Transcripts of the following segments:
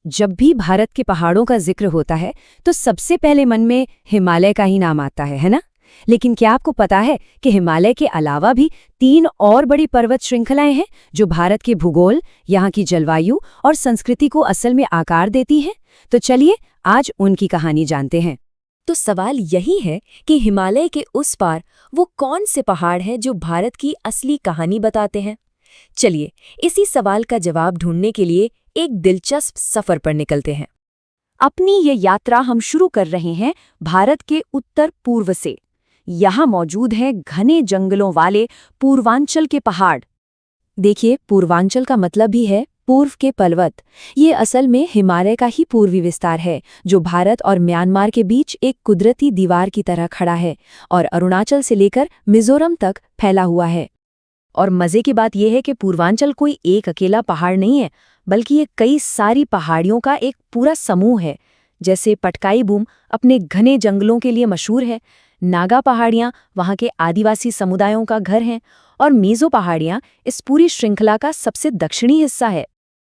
जब भी भारत के पहाड़ों का जिक्र होता है तो सबसे पहले मन में हिमालय का ही नाम आता है ना? लेकिन क्या आपको पता है कि हिमालय के अलावा भी 3 और बड़ी पर्वत श्रृंखलाएं हैं जो भारत के भूगोल, यहाँ की जलवायु और संस्कृति को असल में आकार देती हैं? तो चलिए आज उनकी कहानी जानते हैं। तो सवाल यही है कि हिमालय के उस पार वो कौन से पहाड़ हैं जो भारत की असली कहानी बताते हैं। चलिए इसी सवाल का जवाब ढूंढने के लिए एक दिलचस्प सफर पर निकलते हैं। अपनी ये यात्रा हम शुरू कर रहे हैं भारत के उत्तर पूर्व से। यहाँ मौजूद हैं घने जंगलों वाले पूर्वांचल के पहाड़। देखिए, पूर्वांचल का मतलब ही है पूर्व के पर्वत। ये असल में हिमालय का ही पूर्वी विस्तार है जो भारत और म्यांमार के बीच एक कुदरती दीवार की तरह खड़ा है और अरुणाचल से लेकर मिजोरम तक फैला हुआ है। और मजे की बात यह है कि पूर्वांचल कोई एक अकेला पहाड़ नहीं है, बल्कि ये कई सारी पहाड़ियों का एक पूरा समूह है। जैसे पटकाई बूम अपने घने जंगलों के लिए मशहूर है, नागा पहाड़ियाँ वहाँ के आदिवासी समुदायों का घर हैं, और मीज़ो पहाड़ियाँ इस पूरी श्रृंखला का सबसे दक्षिणी हिस्सा है।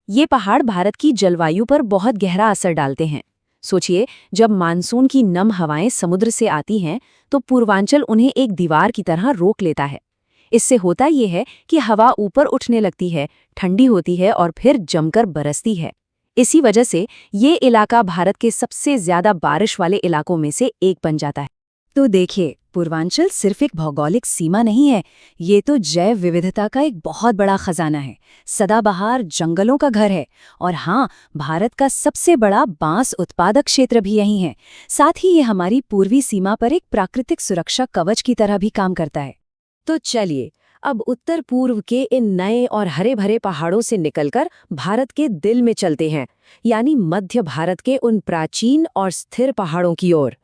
ये पहाड़ भारत की जलवायु पर बहुत गहरा असर डालते हैं। सोचिए, जब मानसून की नम हवाएं समुद्र से आती हैं तो पूर्वांचल उन्हें एक दीवार की तरह रोक लेता है। इससे होता यह है कि हवा ऊपर उठने लगती है, ठंडी होती है और फिर जमकर बरसती है। इसी वजह से ये इलाका भारत के सबसे ज्यादा बारिश वाले इलाकों में से एक बन जाता है। तो देखिए, पूर्वांचल सिर्फ एक भौगोलिक सीमा नहीं है, ये तो जैव विविधता का एक बहुत बड़ा खजाना है, सदाबहार जंगलों का घर है। और हाँ, भारत का सबसे बड़ा बांस उत्पादक क्षेत्र भी यही है। साथ ही ये हमारी पूर्वी सीमा पर एक प्राकृतिक सुरक्षा कवच की तरह भी काम करता है। तो चलिए अब उत्तर पूर्व के इन नए और हरे भरे पहाड़ों से निकलकर भारत के दिल में चलते हैं, यानी मध्य भारत के उन प्राचीन और स्थिर पहाड़ों की ओर।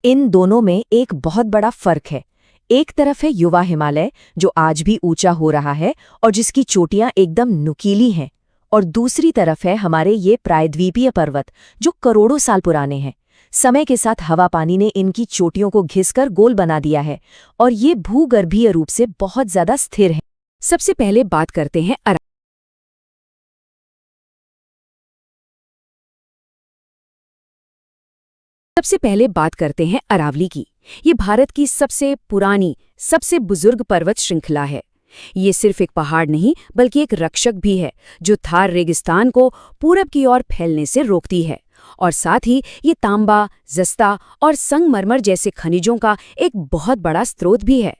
इन दोनों में एक बहुत बड़ा फर्क है। एक तरफ है युवा हिमालय जो आज भी ऊंचा हो रहा है और जिसकी चोटियां एकदम नुकीली हैं, और दूसरी तरफ है हमारे ये प्रायद्वीपीय पर्वत जो करोड़ों साल पुराने हैं। समय के साथ हवा पानी ने इनकी चोटियों को घिसकर गोल बना दिया है और ये भूगर्भीय रूप से बहुत ज्यादा स्थिर है। सबसे पहले बात करते हैं अरावली की। ये भारत की सबसे पुरानी, सबसे बुजुर्ग पर्वत श्रृंखला है। ये सिर्फ एक पहाड़ नहीं बल्कि एक रक्षक भी है जो थार रेगिस्तान को पूरब की ओर फैलने से रोकती है। और साथ ही ये तांबा, जस्ता और संगमरमर जैसे खनिजों का एक बहुत बड़ा स्रोत भी है।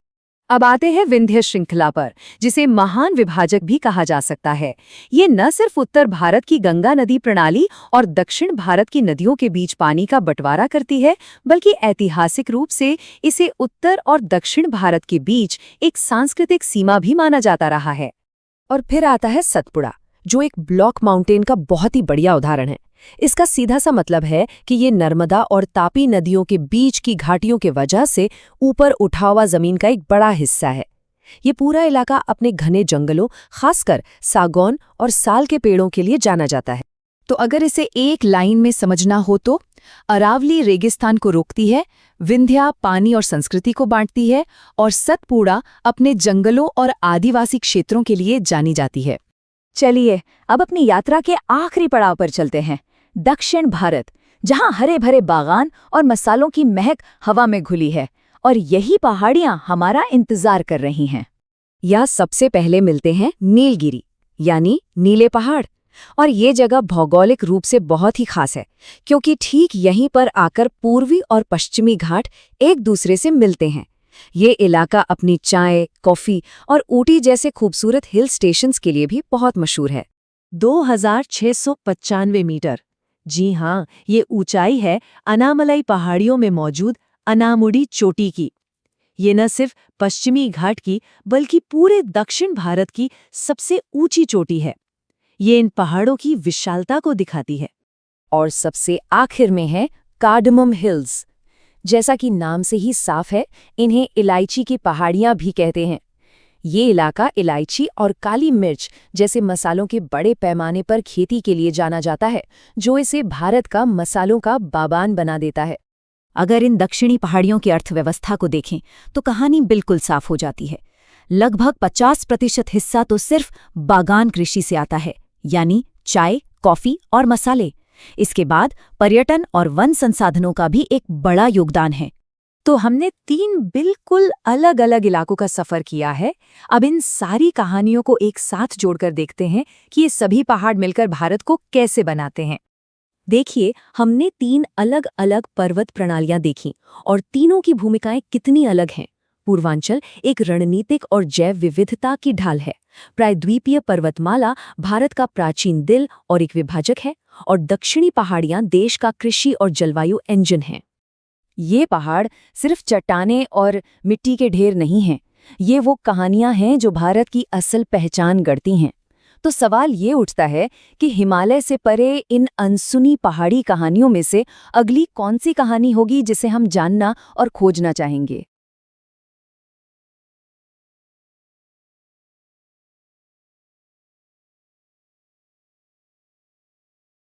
अब आते हैं विंध्य श्रृंखला पर, जिसे महान विभाजक भी कहा जा सकता है। ये न सिर्फ उत्तर भारत की गंगा नदी प्रणाली और दक्षिण भारत की नदियों के बीच पानी का बंटवारा करती है, बल्कि ऐतिहासिक रूप से इसे उत्तर और दक्षिण भारत के बीच एक सांस्कृतिक सीमा भी माना जाता रहा है। और फिर आता है सतपुड़ा, जो एक ब्लॉक माउंटेन का बहुत ही बढ़िया उदाहरण है। इसका सीधा सा मतलब है कि ये नर्मदा और तापी नदियों के बीच की घाटियों के वजह से ऊपर उठा हुआ जमीन का एक बड़ा हिस्सा है। ये पूरा इलाका अपने घने जंगलों, खासकर सागौन और साल के पेड़ों के लिए जाना जाता है। तो अगर इसे एक लाइन में समझना हो तो अरावली रेगिस्तान को रोकती है, विंध्या पानी और संस्कृति को बांटती है, और सतपुड़ा अपने जंगलों और आदिवासी क्षेत्रों के लिए जानी जाती है। चलिए अब अपनी यात्रा के आखिरी पड़ाव पर चलते हैं, दक्षिण भारत, जहां हरे भरे बागान और मसालों की महक हवा में घुली है, और यही पहाड़ियां हमारा इंतजार कर रही हैं। यहाँ सबसे पहले मिलते हैं नीलगिरी, यानी नीले पहाड़। और ये जगह भौगोलिक रूप से बहुत ही खास है, क्योंकि ठीक यहीं पर आकर पूर्वी और पश्चिमी घाट एक दूसरे से मिलते हैं। ये इलाका अपनी चाय, कॉफी और ऊटी जैसे खूबसूरत हिल स्टेशंस के लिए भी बहुत मशहूर है। 2695 मीटर, जी हाँ, ये ऊंचाई है अनामलाई पहाड़ियों में मौजूद अनामुडी चोटी की। ये न सिर्फ पश्चिमी घाट की बल्कि पूरे दक्षिण भारत की सबसे ऊंची चोटी है। ये इन पहाड़ों की विशालता को दिखाती है। और सबसे आखिर में है कार्डमम हिल्स। जैसा कि नाम से ही साफ है, इन्हें इलायची की पहाड़ियां भी कहते हैं। ये इलाका इलायची और काली मिर्च जैसे मसालों के बड़े पैमाने पर खेती के लिए जाना जाता है, जो इसे भारत का मसालों का बागान बना देता है। अगर इन दक्षिणी पहाड़ियों की अर्थव्यवस्था को देखें तो कहानी बिल्कुल साफ हो जाती है। लगभग 50% हिस्सा तो सिर्फ बागान कृषि से आता है, यानी चाय, कॉफी और मसाले। इसके बाद पर्यटन और वन संसाधनों का भी एक बड़ा योगदान है। तो हमने 3 बिल्कुल अलग-अलग इलाकों का सफर किया है। अब इन सारी कहानियों को एक साथ जोड़कर देखते हैं कि ये सभी पहाड़ मिलकर भारत को कैसे बनाते हैं। देखिए, हमने 3 अलग-अलग पर्वत प्रणालियां देखी और तीनों की भूमिकाएं कितनी अलग हैं। पूर्वांचल एक रणनीतिक और जैव विविधता की ढाल है। प्रायद्वीपीय पर्वतमाला भारत का प्राचीन दिल और एक विभाजक है, और दक्षिणी पहाड़ियां देश का कृषि और जलवायु इंजन हैं। ये पहाड़ सिर्फ चट्टानें और मिट्टी के ढेर नहीं हैं, ये वो कहानियां हैं जो भारत की असल पहचान गढ़ती हैं। तो सवाल ये उठता है कि हिमालय से परे इन अनसुनी पहाड़ी कहानियों में से अगली कौन सी कहानी होगी जिसे हम जानना और खोजना चाहेंगे।